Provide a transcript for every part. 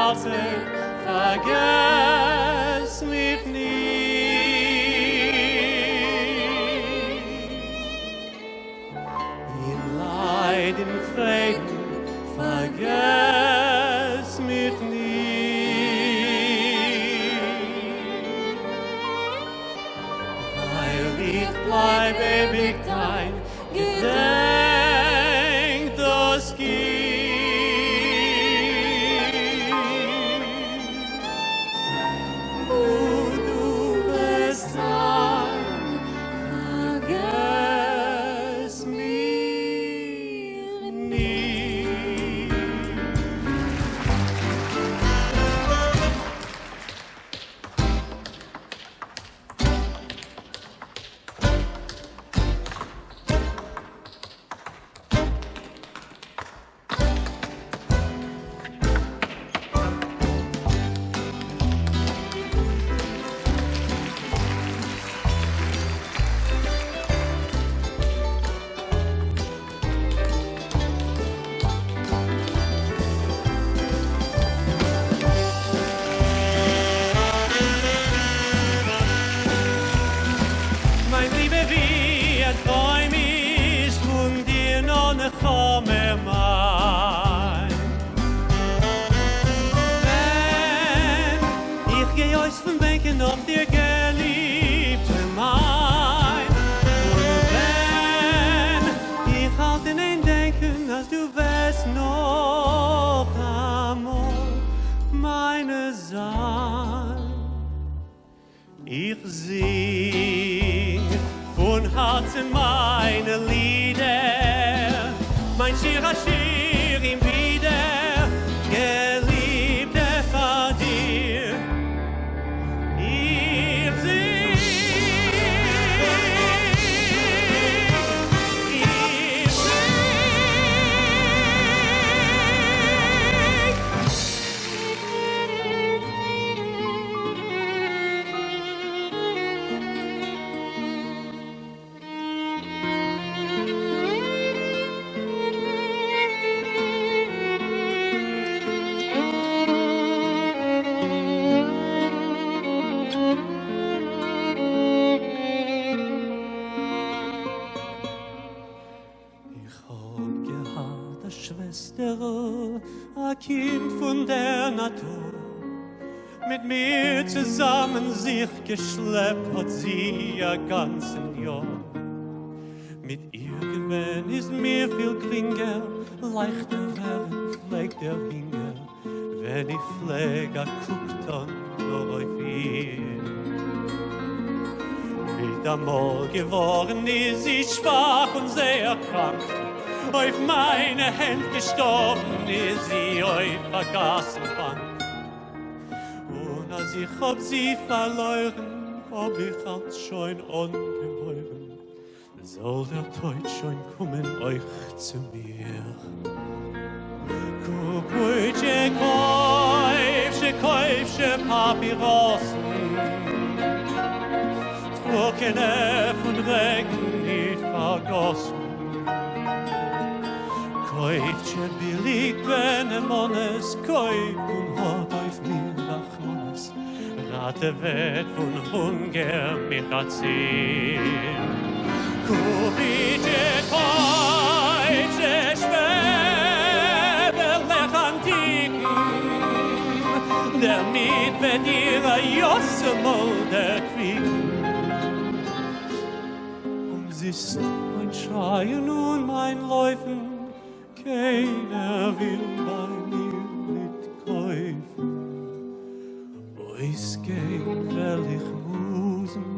Herzlich, vergess mich nie. In Leid, in Frieden, vergess mich nie. Weil ich bleib ewig dein Gedenk, das gibt. Auf dir geliebte mein. Und wenn ich halt in ein Denken, als du wärst noch einmal meine sein. Ich sing von Herzen meine Lieder, mein Schir ihm wieder, Geliebte von dir. Ein Kind von der Natur, mit mir zusammen sich geschleppt hat sie ein ganzen Jahr. Mit ihr gewinn ist mir viel geringer, leichter werden pflegt der Hinger, wenn ich pflege, guckt dann nur auf ihr. Mit einmal geworden ist sie schwach und sehr krank, auf meine Hände gestorben ist sie auf vergaßen Bank. Und als ich hab sie verloren, hab ich als schon ungeheuren. Soll der Tod schon kommen euch zu mir. Kupujce, käufsche Papyrossen, trockene von Regen nicht vergossen. Käufsche billig, wenn Mannes käuft und hat auf mir Rachmannes. Rate wird von Hunger mich erzählt. Kupujce, käufsche Schwäberlech Antiken, damit wird ihre Josse Molde kriegen. Und siehst mein Schreien und mein Läufen, keiner will bei mir mitkäufen. Ois geht, will ich musen,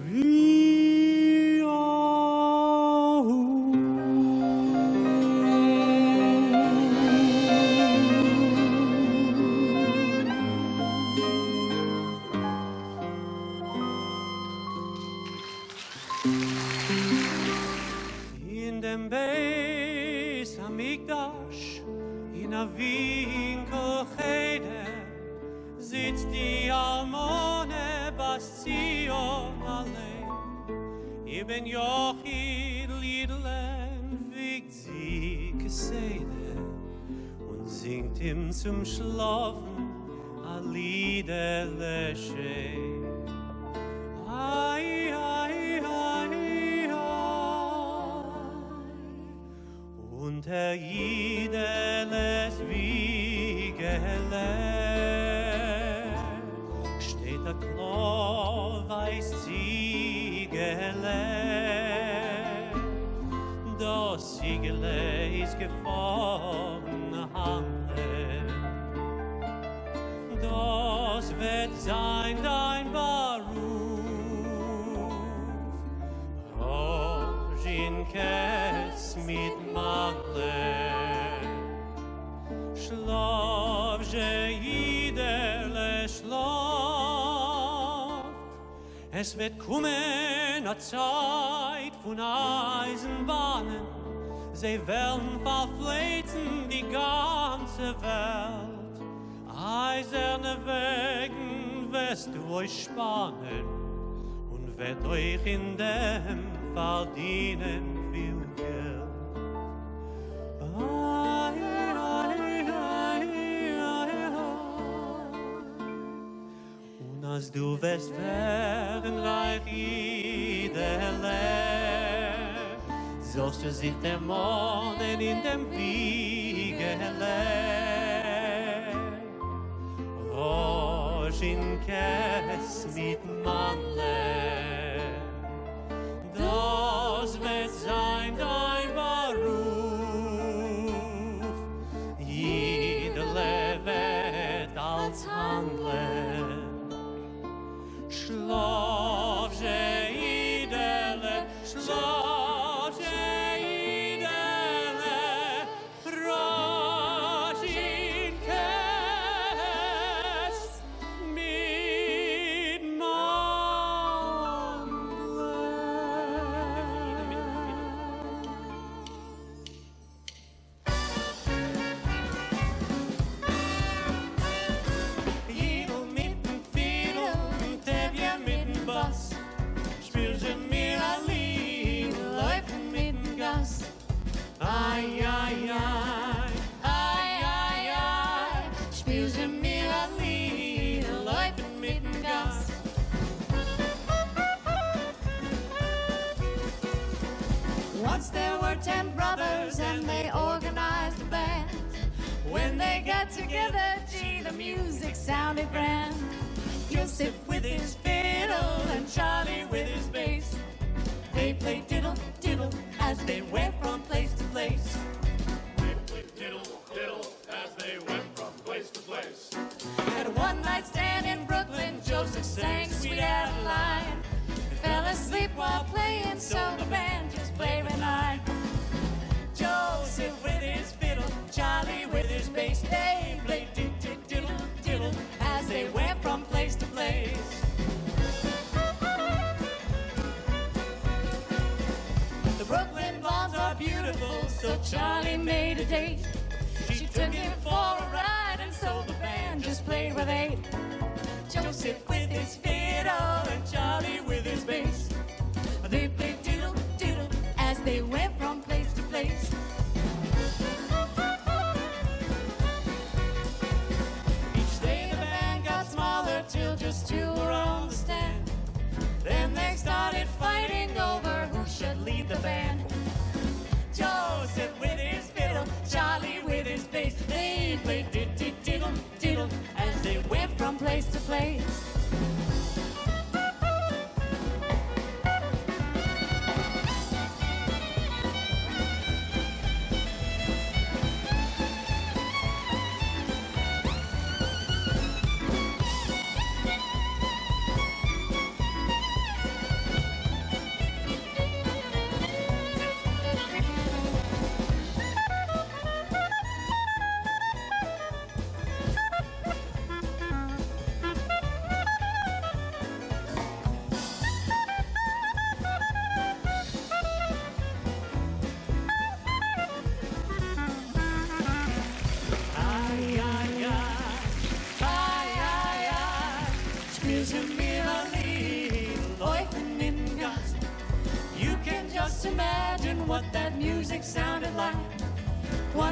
wie auch. In dem Beis Hamikdash, in a Winkelcheder, sitzt die Almone Bas Zion allein. Ich bin Jochid Liedlen, wiegt sie Gesede, und singt ihm zum Schlafen a Liederle schön. Ai, ai, ai, ai. Und Jideles Wiegele steht der klar weiß Ziegele. Das Ziegele ist gefahren Handel. Das wird sein dein Beruf. Rojinkes mit Mantel. Schlaf, Jiderle, schlaf. Es wird kommen a Zeit von Eisenbahnen. Sie werden verfletzen die ganze Welt. Eiserne Wegen wirst du euch spannen und wird euch in dem verdienen viel Geld. Ai, ai, ai, ai, ai. Und als du wirst werden reich Jiderle, sollst du sich der Morgen in dem Wiegele. Rojinkes mit Mantel. Das wird sein dein Beruf. Jiderle wird als handeln. Schlaf, Jiderle, schlaf, Jiderle, Rojinkes mit Jidel mit dem Fiedel, Tevje mit dem Bass. Spielst du mir ein Lied, läufen mit dem Gas. Ai, ai, ai, ai, ai, ai. Spielst du mir ein Lied, läufen mit dem Gas. Once there were 10 brothers and they organized a band. When they got together, gee, the music sounded grand. Joseph with his fiddle and Charlie with his bass. They played diddle, diddle as they went from place to place. They played diddle, diddle as they went from place to place. At a one-night stand in Brooklyn, Joseph sang Sweet Adeline. He fell asleep while playing, so the band just played with nine. Joseph with his fiddle, Charlie with his bass. They played diddle, diddle, diddle as they went from place to place. The Brooklyn blondes are beautiful, so Charlie made a date. She took him for a ride, and so the band just played with eight. Joseph with his fiddle and Charlie with his bass. They played diddle, diddle as they went from place to place. Each day the band got smaller till just two were on the stand. Then they started fighting over who should lead the band. Joseph with his fiddle, Charlie with his bass. They played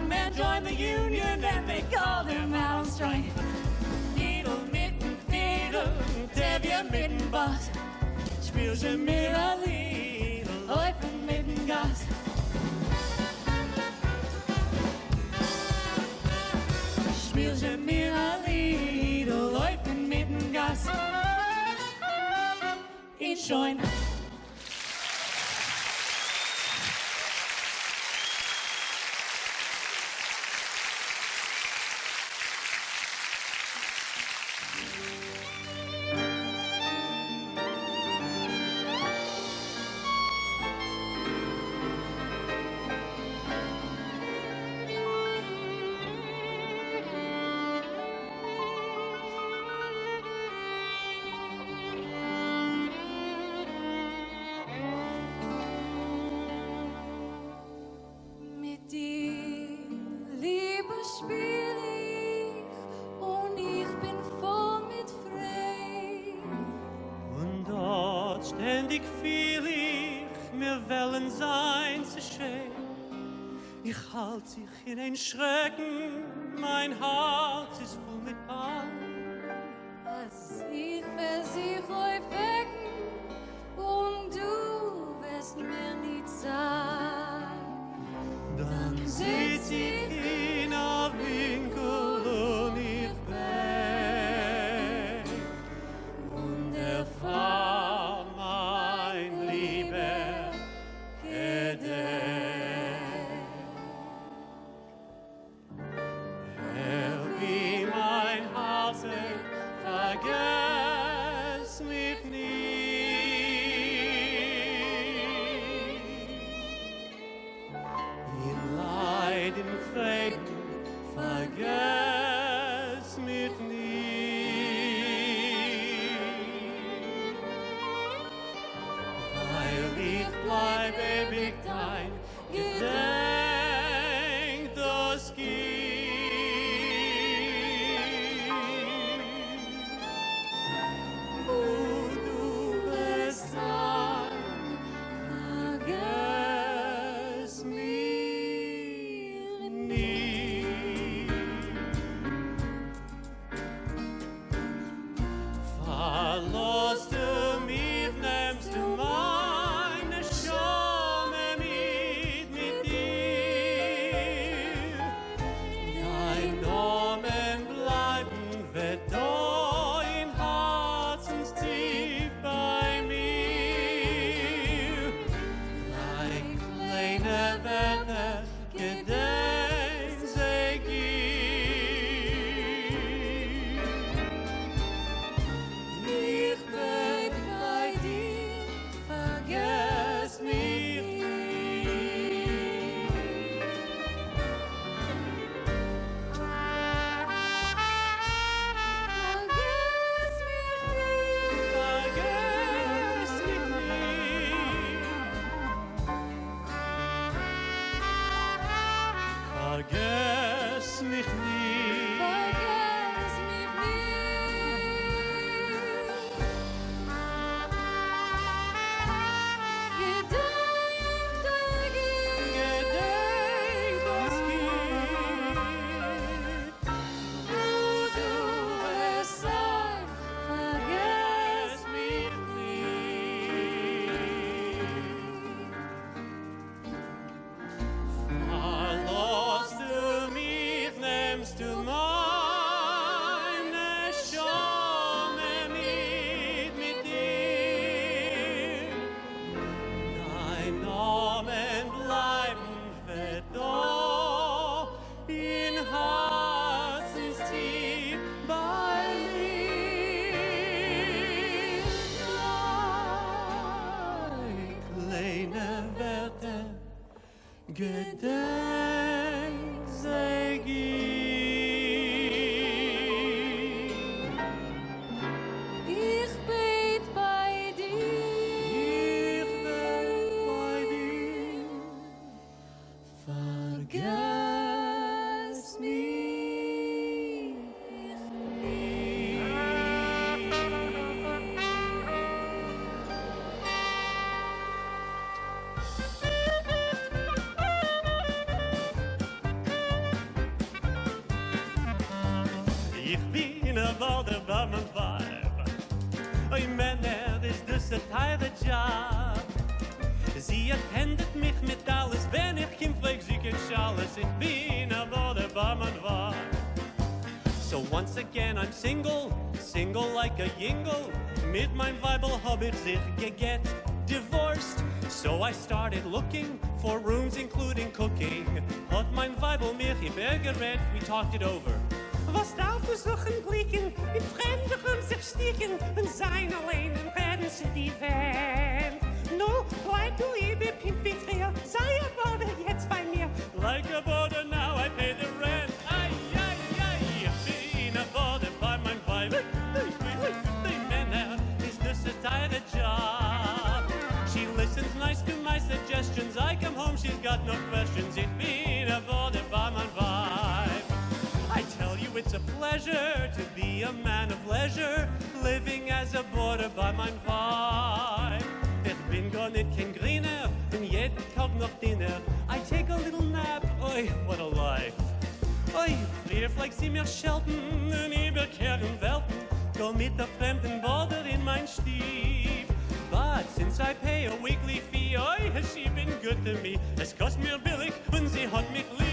one man joined the union and they called him out on strike. Fiedel, mitten, Fiedel, der wir mitten Bass. Spiel je mir a Lied, läufen mitten Gas. Spiel je mir a Lied, läufen mitten Gas. In Scheun. Ständig fühl ich, mir wollen sein zu schön. Ich halt sich in ein Schrecken, mein Herz ist voll mit Angst. Als ich sich euch wecken und du wirst mir nicht sein, dann sitz ich in a Winkel und ich bete und erfahr vergess mich nie. In Leid, in Frieden, vergess mich nie. Weil ich bleib ewig dein Gedenk, das gibt. ich bin geworden bei meinem Weib. Oi Männer, ist das ein teure Job. Sie erkennt mich mit alles, wenn ich kim frag, sie kennt alles. Ich bin geworden bei meinem Weib. So once again I'm single, single like a jingle. Mit mein Weibel hab ich sich get divorced. So I started looking for rooms including cooking. Hat mein Weibel mich übergeredet, we talked it over. Was darf du suchen blicken, mit Fremden sich sticken und sein allein und werden sie die Welt. No, bleib du liebe Pink wie früher, sei a Border jetzt bei mir. Like a border now I pay the rent. Ay, ay, ay, ich bin a Border bei mein Weib. Die Männer, is this a tighter job? She listens nice to my suggestions. I come home, she's got no questions. Ich bin a Border bei mein Weib. I tell you it's a pleasure to be a man of leisure, living as a border by mein Weib. Ich bin gar nicht kein Griener, und jeden Tag noch Dinner. I take a little nap, oi, what a life. Oi, früher fliegt sie mir schelten, und überkehren Welten, go mit der fremden Border in mein Stief. But since I pay a weekly fee, oi, has she been good to me. Es kostet mir billig, und sie hat mich lieb.